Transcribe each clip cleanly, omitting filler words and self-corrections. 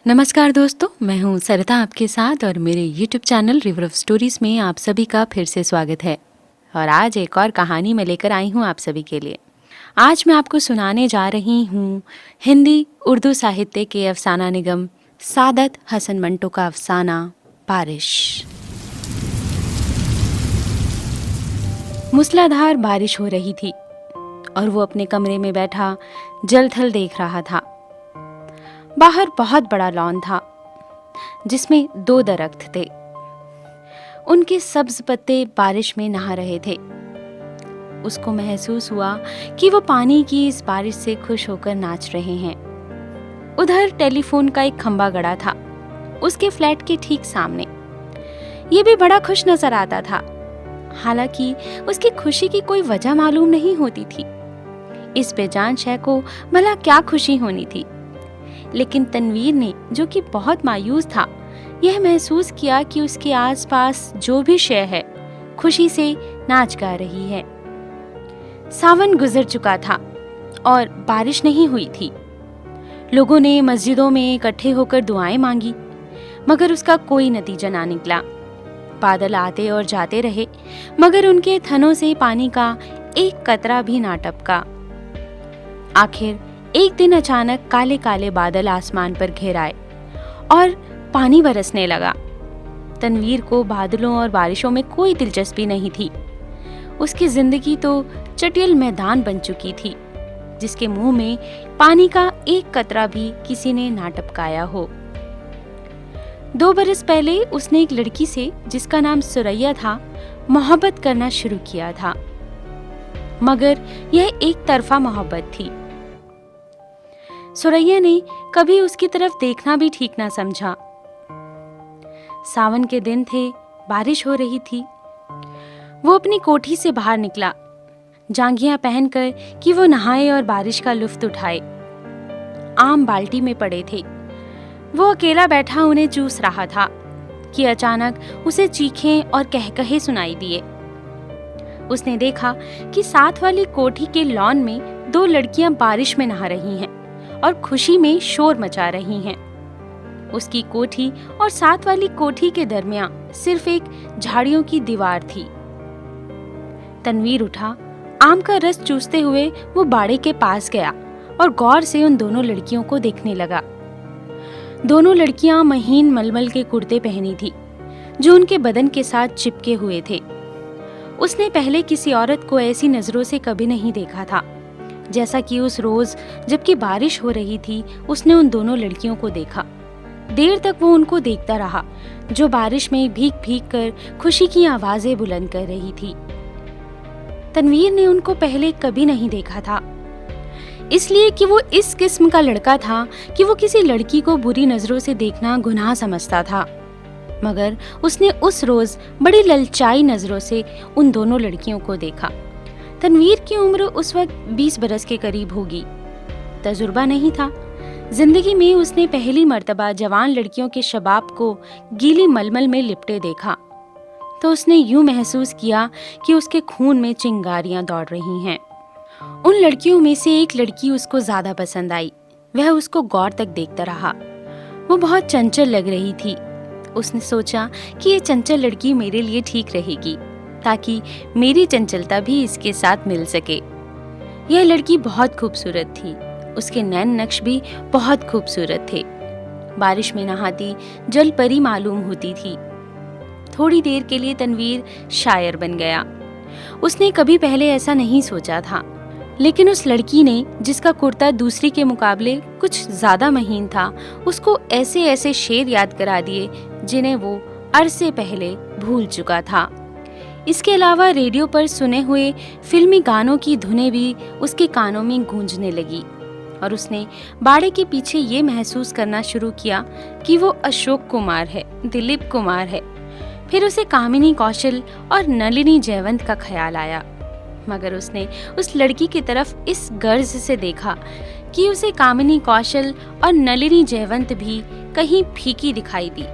नमस्कार दोस्तों, मैं हूं सरिता आपके साथ और मेरे YouTube channel river of stories में आप सभी का फिर से स्वागत है। और आज एक और कहानी मैं लेकर आई हूं आप सभी के लिए। आज मैं आपको सुनाने जा रही हूं हिंदी उर्दू साहित्य के अफसाना निगम सादत हसन मंटो का अफसाना बारिश। मूसलाधार बारिश हो रही थी और वो अपने कमरे में बैठा जल थल देख रहा था। बाहर बहुत बड़ा लॉन था जिसमें 2 दरख्त थे। उनके सब्ज पत्ते बारिश में नहा रहे थे। उसको महसूस हुआ कि वो पानी की इस बारिश से खुश होकर नाच रहे हैं। उधर टेलीफोन का एक खंबा गड़ा था उसके फ्लैट के ठीक सामने। ये भी बड़ा खुश नजर आता था, हालांकि उसकी खुशी की कोई वजह मालूम नहीं होती थी। इस बेजान शय को भला क्या खुशी होनी थी। लेकिन तनवीर ने, जो कि बहुत मायूस था, यह महसूस किया कि उसके आसपास जो भी शय है खुशी से नाच गा रही है। सावन गुजर चुका था और बारिश नहीं हुई थी। लोगों ने मस्जिदों में इकट्ठे होकर दुआएं मांगी, मगर उसका कोई नतीजा ना निकला। बादल आते और जाते रहे, मगर उनके थनों से पानी का एक कतरा भी ना टपका। आखिर एक दिन अचानक काले काले बादल आसमान पर घिर आए और पानी बरसने लगा। तनवीर को बादलों और बारिशों में कोई दिलचस्पी नहीं थी। उसकी जिंदगी तो चटियल मैदान बन चुकी थी, जिसके मुंह में पानी का एक कतरा भी किसी ने ना टपकाया हो। 2 बरस पहले उसने एक लड़की से, जिसका नाम सुरैया था, मोहब्बत करना शुरू किया था, मगर यह एक तरफा मोहब्बत थी। सुरैया ने कभी उसकी तरफ देखना भी ठीक ना समझा। सावन के दिन थे, बारिश हो रही थी। वो अपनी कोठी से बाहर निकला, जांघियां पहनकर कि वो नहाए और बारिश का लुत्फ उठाए। आम बाल्टी में पड़े थे। वो अकेला बैठा उन्हें चूस रहा था कि अचानक उसे चीखें और कहकहे सुनाई दिए। उसने देखा कि साथ वाली कोठी के लॉन में 2 लड़कियां बारिश में नहा रही हैं और खुशी में शोर मचा रही हैं। उसकी कोठी और साथ वाली कोठी के दरमियान सिर्फ एक झाड़ियों की दीवार थी। तनवीर उठा, आम का रस चूसते हुए वो बाड़े के पास गया और गौर से उन दोनों लड़कियों को देखने लगा। दोनों लड़कियां महीन मलमल के कुर्ते पहनी थी, जो उनके बदन के साथ चिपके हुए थे। उसने पहले किसी औरत को ऐसी नजरों से कभी नहीं देखा था, जैसा कि उस रोज जबकि बारिश हो रही थी उसने उन दोनों लड़कियों को देखा। देर तक वो उनको देखता रहा, जो बारिश में भीग भीग कर खुशी की आवाजें बुलंद कर रही थी। तनवीर ने उनको पहले कभी नहीं देखा था, इसलिए कि वो इस किस्म का लड़का था कि वो किसी लड़की को बुरी नजरों से देखना गुनाह समझता था। मगर उसने उस रोज बड़ी ललचाई नजरों से उन दोनों लड़कियों को देखा। तनवीर की उम्र उस वक्त 20 बरस के करीब होगी। तजुर्बा नहीं था। जिंदगी में उसने पहली मर्तबा जवान लड़कियों के शबाब को गीली मलमल में लिपटे देखा, तो उसने यूं महसूस किया कि उसके खून में चिंगारियां दौड़ रही हैं। उन लड़कियों में से एक लड़की उसको ज्यादा पसंद आई। वह उसको गौर तक देखता रहा। वो बहुत चंचल लग रही थी। उसने सोचा कि ये चंचल लड़की मेरे लिए ठीक रहेगी, ताकि मेरी चंचलता भी इसके साथ मिल सके। यह लड़की बहुत खूबसूरत थी। उसके नैन नक्श भी बहुत खूबसूरत थे। बारिश में नहाती जल परी मालूम होती थी। थोड़ी देर के लिए तनवीर शायर बन गया। उसने कभी पहले ऐसा नहीं सोचा था, लेकिन उस लड़की ने, जिसका कुर्ता दूसरी के मुकाबले कुछ ज्यादा महीन था, उसको ऐसे ऐसे शेर याद करा दिए जिन्हें वो अरसे पहले भूल चुका था। इसके अलावा रेडियो पर सुने हुए फिल्मी गानों की धुनें भी उसके कानों में गूंजने लगी और उसने बाड़े के पीछे ये महसूस करना शुरू किया कि वो अशोक कुमार है, दिलीप कुमार है। फिर उसे कामिनी कौशल और नलिनी जयवंत का ख्याल आया, मगर उसने उस लड़की की तरफ इस गर्ज से देखा कि उसे कामिनी कौशल और नलिनी जयवंत भी कहीं फीकी दिखाई दी।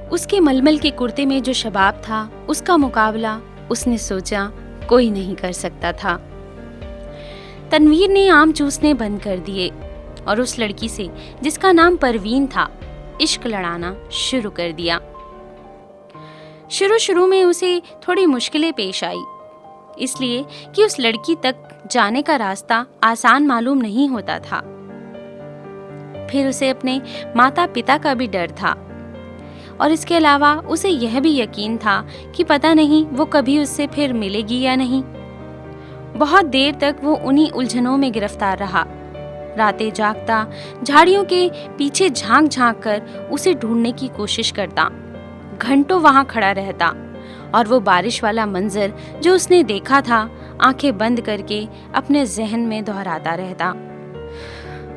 उसके मलमल के कुर्ते में जो शबाब था, उसका मुकाबला उसने सोचा कोई नहीं कर सकता था। तनवीर ने आम चूसने बंद कर दिए। और उस लड़की से जिसका नाम परवीन था इश्क लड़ाना शुरू कर दिया। शुरू में उसे थोड़ी मुश्किलें पेश आई, इसलिए कि उस लड़की तक जाने का रास्ता आसान मालूम नहीं होता था। फिर उसे अपने माता पिता का भी डर था और इसके अलावा उसे यह भी यकीन था कि पता नहीं वो कभी उससे फिर मिलेगी या नहीं। बहुत देर तक वो उन्हीं उलझनों में गिरफ्तार रहा। रातें जागता, झाड़ियों के पीछे झांक झांक कर उसे ढूंढने की कोशिश करता, घंटों वहां खड़ा रहता और वो बारिश वाला मंजर जो उसने देखा था आंखें बंद करके अपने जहन में दोहराता रहता।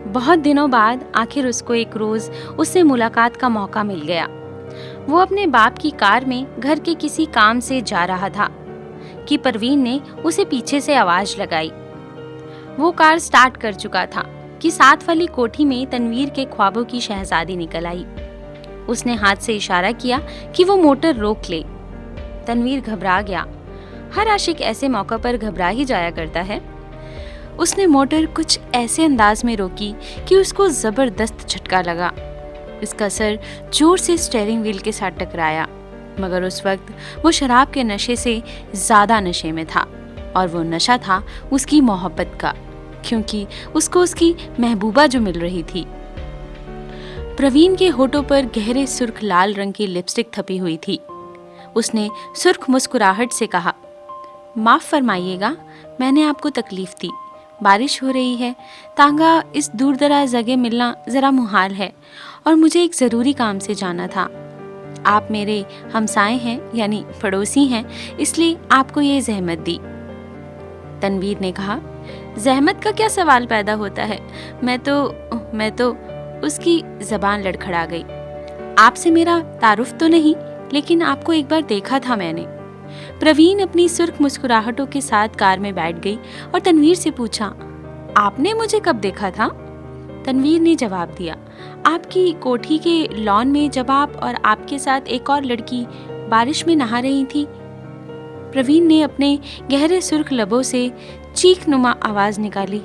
बहुत दिनों बाद आखिर उसको एक रोज उससे मुलाकात का मौका मिल गया। वो अपने बाप की कार में घर के किसी काम से जा रहा था कि परवीन ने उसे पीछे से आवाज लगाई। वो कार स्टार्ट कर चुका था कि साथ वाली कोठी में तनवीर के ख्वाबों की शहजादी निकल आई। उसने हाथ से इशारा किया कि वो मोटर रोक ले। तनवीर घबरा गया। हर आशिक ऐसे मौका पर घबरा ही जाया करता है। उसने मोटर कुछ ऐसे अंदाज में रोकी कि उसको जबरदस्त झटका लगा। उसका सर जोर से स्टीयरिंग व्हील के साथ टकराया, मगर उस वक्त वो शराब के नशे से ज्यादा नशे में था और वो नशा था उसकी मोहब्बत का, क्योंकि उसको उसकी महबूबा जो मिल रही थी। प्रवीण के होठों पर गहरे सुर्ख लाल रंग की लिपस्टिक थपी हुई थी। उसने सुर्ख मुस्कुराहट से कहा, माफ फरमाइएगा, मैंने आपको तकलीफ दी। बारिश हो रही है, तांगा इस दूर दराज जगह मिलना जरा मुहाल है और मुझे एक जरूरी काम से जाना था। आप मेरे हमसाए हैं यानी पड़ोसी हैं, इसलिए आपको ये जहमत दी। तनवीर ने कहा, जहमत का क्या सवाल पैदा होता है, मैं तो उसकी जबान लड़खड़ा गई। आपसे मेरा तारुफ तो नहीं, लेकिन आपको एक बार देखा था मैंने। प्रवीण अपनी सुर्ख मुस्कुराहटों के साथ कार में बैठ गई और तनवीर से पूछा, आपने मुझे कब देखा था? तनवीर ने जवाब दिया, आपकी कोठी के लॉन में जब आप और आपके साथ एक और लड़की बारिश में नहा रही थी। प्रवीण ने अपने गहरे सुर्ख लबों से चीख नुमा आवाज निकाली,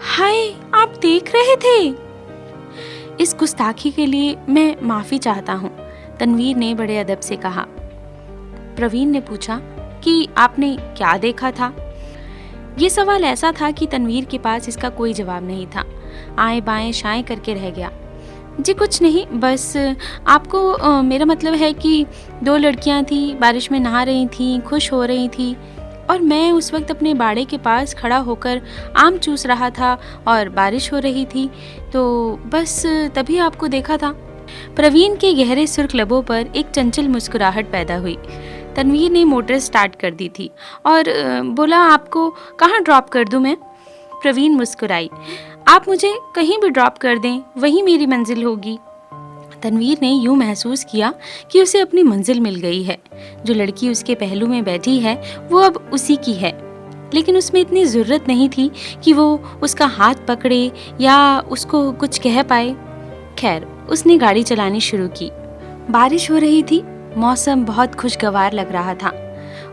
हाय, आप देख रहे थे? इस गुस्ताखी के लिए मैं माफी चाहता हूँ, तनवीर ने बड़े अदब से कहा। प्रवीण ने पूछा कि आपने क्या देखा था? ये सवाल ऐसा था कि तनवीर के पास इसका कोई जवाब नहीं था। आए बाएं शाएं करके रह गया। जी कुछ नहीं, बस आपको मेरा मतलब है कि दो लड़कियां थी, बारिश में नहा रही थी, खुश हो रही थी और मैं उस वक्त अपने बाड़े के पास खड़ा होकर आम चूस रहा था और बारिश हो रही थी, तो बस तभी आपको देखा था। प्रवीण के गहरे सुर्ख लबों पर एक चंचल मुस्कुराहट पैदा हुई। तनवीर ने मोटर स्टार्ट कर दी थी और बोला, आपको कहाँ ड्रॉप कर दूं मैं? प्रवीण मुस्कुराई, आप मुझे कहीं भी ड्रॉप कर दें, वही मेरी मंजिल होगी। तनवीर ने यूं महसूस किया कि उसे अपनी मंजिल मिल गई है। जो लड़की उसके पहलू में बैठी है वो अब उसी की है, लेकिन उसमें इतनी ज़रूरत नहीं थी कि वो उसका हाथ पकड़े या उसको कुछ कह पाए। खैर, उसने गाड़ी चलानी शुरू की। बारिश हो रही थी, मौसम बहुत खुशगवार लग रहा था।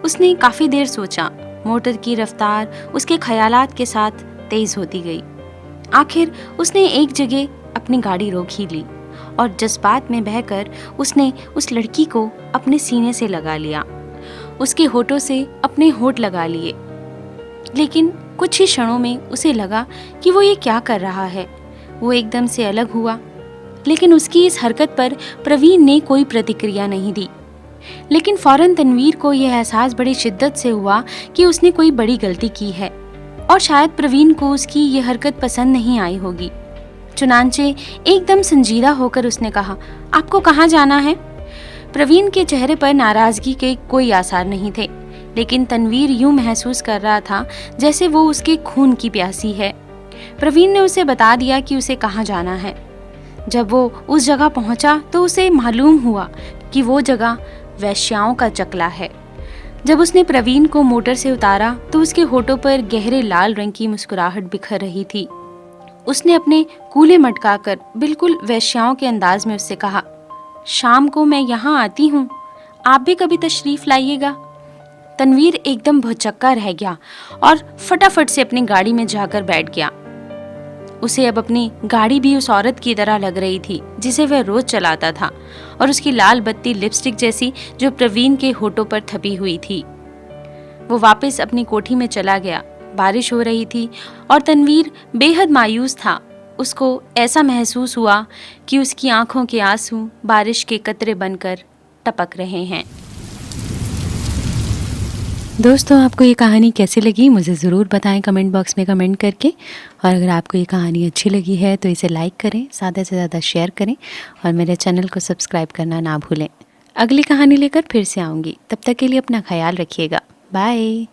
उसने काफ़ी देर सोचा। मोटर की रफ्तार उसके ख्यालात के साथ तेज होती गई। आखिर उसने एक जगह अपनी गाड़ी रोक ही ली और जज्बात में बहकर उसने उस लड़की को अपने सीने से लगा लिया, उसके होठों से अपने होठ लगा लिए। लेकिन कुछ ही क्षणों में उसे लगा कि वो ये क्या कर रहा है। वो एकदम से अलग हुआ, लेकिन उसकी इस हरकत पर प्रवीण ने कोई प्रतिक्रिया नहीं दी। लेकिन फौरन तनवीर को यह एहसास बड़ी शिद्दत से हुआ कि उसने कोई बड़ी गलती की है और शायद प्रवीण को उसकी यह हरकत पसंद नहीं आई होगी। चुनांचे एकदम संजीदा होकर उसने कहा, आपको कहाँ जाना है? प्रवीण के चेहरे पर नाराजगी के कोई आसार नहीं थे, लेकिन तनवीर यूं महसूस कर रहा था जैसे वो उसके खून की प्यासी है। प्रवीण ने उसे बता दिया कि उसे कहाँ जाना है। जब वो उस जगह पहुंचा तो उसे मालूम हुआ कि वो जगह वैश्याओं का चकला है। जब उसने प्रवीण को मोटर से उतारा तो उसके होठों पर गहरे लाल रंग की मुस्कुराहट बिखर रही थी। उसने अपने कूल्हे मटकाकर बिल्कुल वैश्याओं के अंदाज में उससे कहा, शाम को मैं यहाँ आती हूँ, आप भी कभी तशरीफ लाइएगा। तनवीर एकदम भौचक्का रह गया और फटाफट से अपनी गाड़ी में जाकर बैठ गया। उसे अब अपनी गाड़ी भी उस औरत की तरह लग रही थी जिसे वह रोज चलाता था, और उसकी लाल बत्ती लिपस्टिक जैसी जो प्रवीण के होठों पर थपी हुई थी। वो वापस अपनी कोठी में चला गया। बारिश हो रही थी और तनवीर बेहद मायूस था। उसको ऐसा महसूस हुआ कि उसकी आंखों के आंसू बारिश के कतरे बनकर टपक रहे हैं। दोस्तों, आपको ये कहानी कैसी लगी मुझे ज़रूर बताएं कमेंट बॉक्स में कमेंट करके। और अगर आपको ये कहानी अच्छी लगी है तो इसे लाइक करें, ज़्यादा से ज़्यादा शेयर करें और मेरे चैनल को सब्सक्राइब करना ना भूलें। अगली कहानी लेकर फिर से आऊँगी, तब तक के लिए अपना ख्याल रखिएगा। बाय।